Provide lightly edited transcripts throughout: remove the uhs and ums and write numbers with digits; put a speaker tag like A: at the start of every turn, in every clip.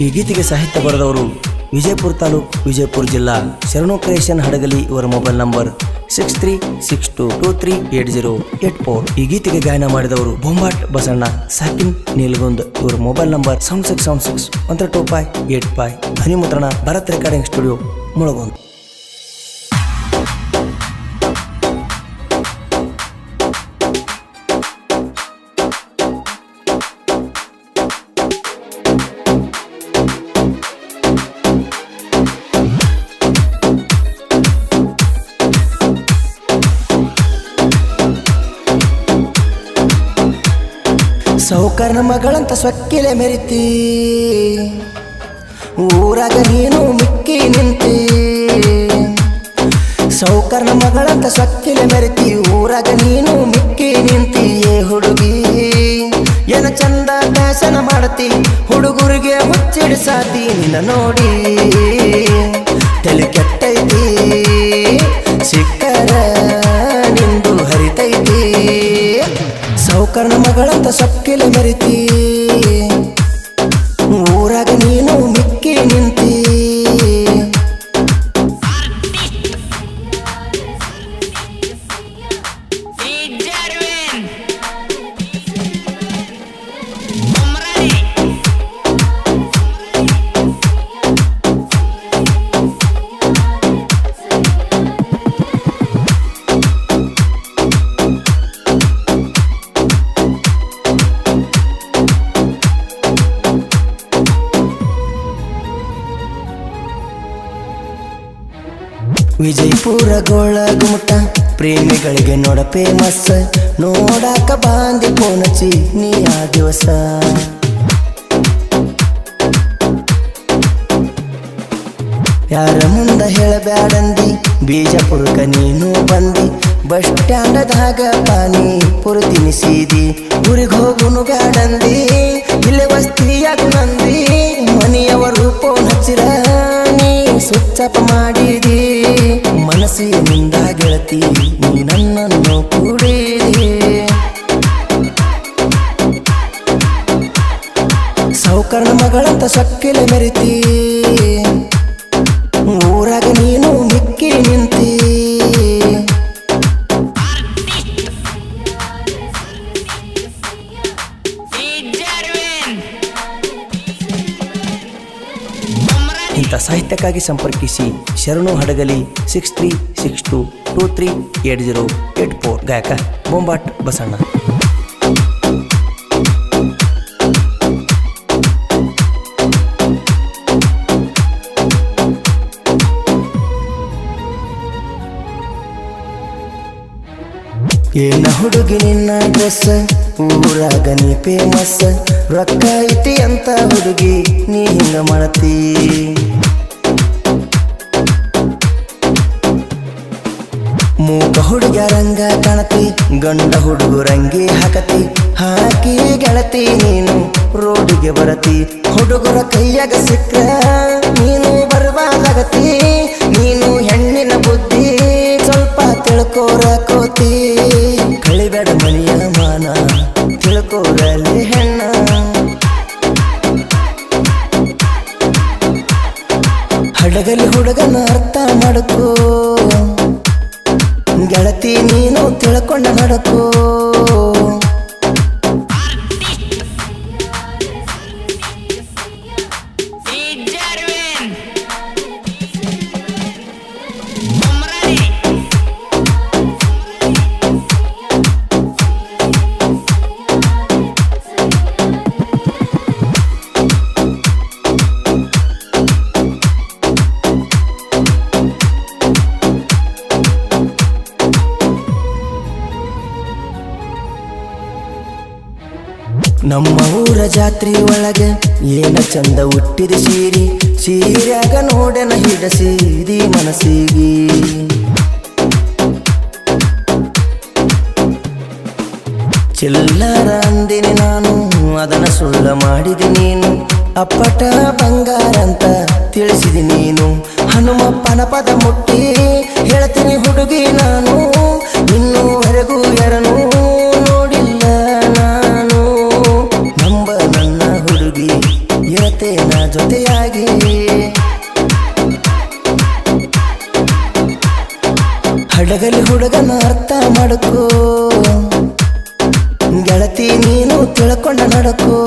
A: ಈ ಗೀತೆಗೆ ಸಾಹಿತ್ಯ ಬರೆದವರು ವಿಜಯಪುರ ತಾಲೂಕು ವಿಜಯಪುರ ಜಿಲ್ಲಾ ಶರಣು ಕ್ರಿಯೇಷನ್ ಹಡಗಲಿ. ಇವರ ಮೊಬೈಲ್ ನಂಬರ್ 6362380884. ಈ ಗೀತೆಗೆ ಗಾಯನ ಮಾಡಿದವರು ಬೊಂಬಾಟ್ ಬಸಣ್ಣ ಸಾಕಿನ್ ನೀಲ್ಗುಂದ್. ಇವರ ಮೊಬೈಲ್ ನಂಬರ್ 76761285. ಧ್ವನಿ ಮುದ್ರಣ ಭರತ್ ರೆಕಾರ್ಡಿಂಗ್ ಸ್ಟುಡಿಯೋ ಮುಳಗುಂದ್. ಸೌಕರ್ನ ಮಗಳಂತ ಸೊಕ್ಕಿಲೆ ಮೆರಿತಿ, ಊರಾಗ ನೀನು ಮಿಕ್ಕಿ ನಿಂತಿ. ಸೌಕರ್ನ ಮಗಳಂತ ಸೊಕ್ಕಿಲೆ ಮೆರಿತಿ, ಊರಾಗ ನೀನು ಮಿಕ್ಕಿ ನಿಂತಿ. ಏ ಹುಡುಗಿ ಏನ ಚಂದ ಫ್ಯಾಷನ ಮಾಡತಿ, ಹುಡುಗರಿಗೆ ಹುಚ್ಚಿಡಿಸಾತಿ. ನಿನ್ನ ನೋಡಿ ತಲೆ ಕೆಟ್ಟೈತಿ, ಸಿಕ್ಕರ ನಿಂದು ಹರಿತೈತಿ. ಸೌಕರ್ನ ಮಗಳಂತ ಸೊಕ್ಕಿಲೆ ಮೆರಿತಿ, ಊರಾಗ ನೀನು ಮಿಕ್ಕಿ ನಿಂತಿ. ವಿಜಯಪುರ ಗೋಳ ಗುಮಟ ಪ್ರೇಮಿಗಳಿಗೆ ನೋಡ ಫೇಮಸ್. ನೋಡಾಕ ಬಾಂದಿ ಪೋನಚಿ ನೀ ಆ ದಿವಸ. ಯಾರ ಮುಂದ ಹೇಳಬ್ಯಾಡಂದಿ, ಬೀಜಪುರಕ ನೀನು ಬಂದಿ. ಬಸ್ ಸ್ಟ್ಯಾಂಡದಾಗ ಪಾನಿ ಪುರ ತಿನಿಸಿದಿ, ಊರಿಗೆ ಹೋಗುನು ಬ್ಯಾಡಂದಿ. ಇಲ್ಲೇ ವಸ್ತಿಯಾಗ ನಂದಿ, ಮನೆಯವರು ಫೋನ್ ಹಚ್ಚಿರ ನೀ ಸ್ವಿಚ್ ಮಾಡಿದಿ. ಮನಸ್ಸಿನಿಂದ ಗೆಳತಿ ನೀ ನನ್ನನ್ನು ಕೂಡಿದಿ. ಸೌಕರ್ನ ಮಗಳಂತ ಸೊಕ್ಕಿಲೆ ಮೆರಿತಿ, ಊರಾಗ ನೀನು ಮಿಕ್ಕಿ ನಿಂತಿ. ಇಂಥ ಸಾಹಿತ್ಯಕ್ಕಾಗಿ ಸಂಪರ್ಕಿಸಿ ಶರಣು ಹಡಗಲಿ 6362238084. ಗಾಯಕ ಬೊಂಬಾಟ್ ಬಸಣ್ಣ. ಏನ ಹುಡುಗಿ ನಿನ್ನ ಡ್ರೆಸ್, ಊರಾಗ ನೀ ಫೇಮಸ್. ರೊಕ್ಕ ಐತಿ ಅಂತ ಹುಡುಗಿ ನೀ ಹಿಂಗ ಮಾಡತಿ. ಮೂಕ ಹುಡುಗ ರಂಗ ಕಾಣತಿ, ಗಂಡ ಹುಡುಗರಂಗಿ ಹಾಕತಿ. ಹಾಕಿ ಗೆಳತಿ ನೀನು ರೋಡಿಗೆ ಬರತಿ. ಹುಡುಗರ ಕೈಯಾಗ ಸಿಕ್ಕ ನೀನು ಬರ್ಬಾದಾಗತಿ. ನೀನು ಹೆಣ್ಣಿನ ಬುದ್ಧಿ ಸ್ವಲ್ಪ ತಿಳ್ಕೋರಕೋತಿ. ಕಳಿಬೇಡ ಮನೆಯ ಮಾನ, ತಿಳ್ಕೋರಲಿ ಹೆಣ್ಣ. ಹಡಗಲಿ ಹುಡುಗನ ಅರ್ಥ ಮಾಡಕೋ, ಗೆಳತಿ ನೀನು ತಿಳ್ಕೊಂಡ ನಡಕೋ. ನಮ್ಮ ಊರ ಜಾತ್ರೆ ಒಳಗ ಏನ ಚಂದ ಹುಟ್ಟಿದ ಸೀರಿ. ಸೀರ್ಯಾಗ ನೋಡನ ಹಿಡಸಿದಿ ಮನಸ್ಸಿಗಿ. ಚಿಲ್ಲರ ಅಂದಿನಿ ನಾನು, ಅದನ್ನ ಸುಳ್ಳ ಮಾಡಿದೆ ನೀನು. ಅಪ್ಪಟ ಬಂಗಾರ ಅಂತ ತಿಳಿಸಿದಿ ನೀನು. ಹನುಮಪ್ಪನ ಪದ ಮುಟ್ಟಿ ಹೇಳ್ತೀನಿ ಹುಡುಗಿ ನಾನು. ಇನ್ನೂವರೆಗೂ ಯಾರನು ನೋಡಿಲ್ಲ ನಾನು. ನಂಬ ನನ್ನ ಹುಡುಗಿ ಇರತೇನ ಜೊತೆಯಾಗಿ. ಹಡಗಲಿ ಹುಡುಗನ ಅರ್ಥ ಮಾಡಕೋ ಗೆಳತಿ ನೀನು ತಿಳ್ಕೊಂಡ ನಡಕೋ.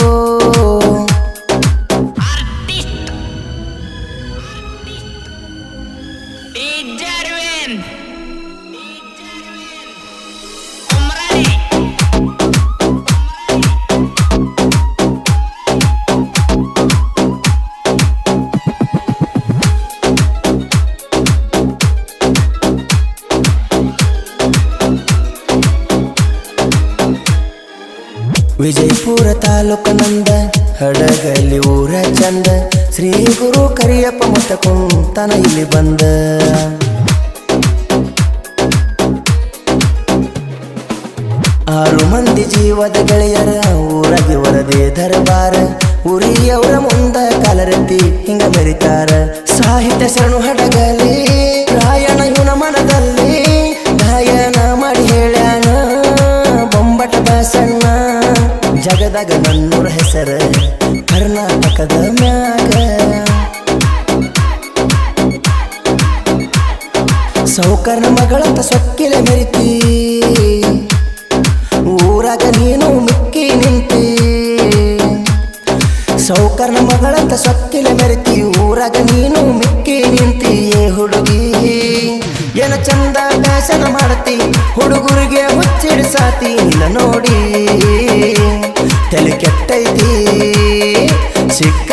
A: ವಿಜಯಪುರ ತಾಲೂಕನಂದ ಹಡಗಲಿ ಊರ ಚಂದ. ಶ್ರೀ ಗುರು ಕರಿಯಪ್ಪ ಮತ ಕುಂತನ ಇಲ್ಲಿ ಬಂದ. 6 ಮಂದಿ ಜೀವದ ಗೆಳೆಯರ ಊರಾಗಿ ವರದೆ ದರ್ಬಾರ. ಊರಿಯವರ ಮುಂದ ಕಾಲರೆತ್ತಿ ಹಿಂಗ ಮೆರಿತಾರ. ಸಾಹಿತ್ಯ ಶರಣು ಹಡಗಲಿ ರಾಯಣ ಇವನ ಮನದಲ್ಲಿ ಗಾಯನ ಮಾಡಿ ಹೇಳ್ಯಾನ ಬೊಂಬಟ ಬಸಣ್ಣ. ಜಗದಾಗ ನನ್ನೂರ ಹೆಸರ ಕರ್ನಾಟಕದ ಮ್ಯಾಗ. ಸೌಕರ್ನ ಮಗಳಂತ ಸೊಕ್ಕಿಲೆ ಮೆರಿತಿ ಊರಾಗ ನೀನು ಮಿಕ್ಕಿ ನಿಂತಿ. ಸೌಕರ್ನ ಮಗಳಂತ ಸೊಕ್ಕಿಲೆ ಮೆರಿತಿ ಊರಾಗ ನೀನು ಮಿಕ್ಕಿ ನಿಂತಿ. ಏ ಹುಡುಗಿ ಏನ ಚಂದ ಬ್ಯಾಸನ ಮಾಡತಿ ಹುಡುಗರಿಗೆ ಮುಚ್ಚಿಡಿಸಾತಿ. ನಿನ್ನ ನೋಡಿ ತಲೆ ಕೆಟ್ಟೈತಿ ಸಿಕ್ಕ